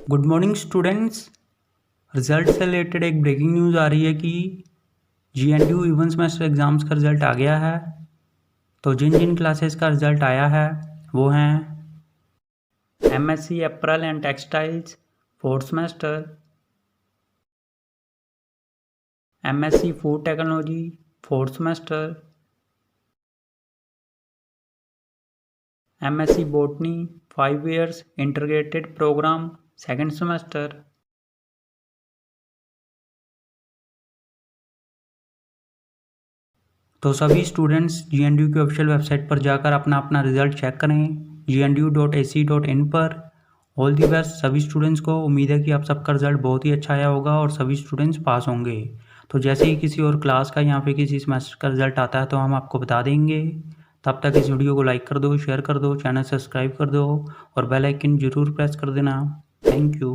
Good morning students. Result से related एक breaking news आ रही है कि GNDU इवन सेमेस्टर एग्ज़ाम्स का रिज़ल्ट आ गया है। तो जिन जिन क्लासेस का रिज़ल्ट आया है वो हैं MSc apparel and textiles 4th semester, MSc food technology 4th semester, MSc botany 5 years integrated programme 2nd semester. तो सभी स्टूडेंट्स GNDU की ऑफिशियल वेबसाइट पर जाकर अपना अपना रिज़ल्ट चेक करें gnu.ac.in पर। ऑल दी बेस्ट सभी स्टूडेंट्स को। उम्मीद है कि आप सबका रिज़ल्ट बहुत ही अच्छा आया होगा और सभी स्टूडेंट्स पास होंगे। तो जैसे ही किसी और क्लास का या फिर किसी सेमेस्टर का रिज़ल्ट आता है तो हम आपको बता देंगे। तब तक इस वीडियो को लाइक कर दो, शेयर कर दो, चैनल सब्सक्राइब कर दो और बेल आइकन ज़रूर प्रेस कर देना। Thank you.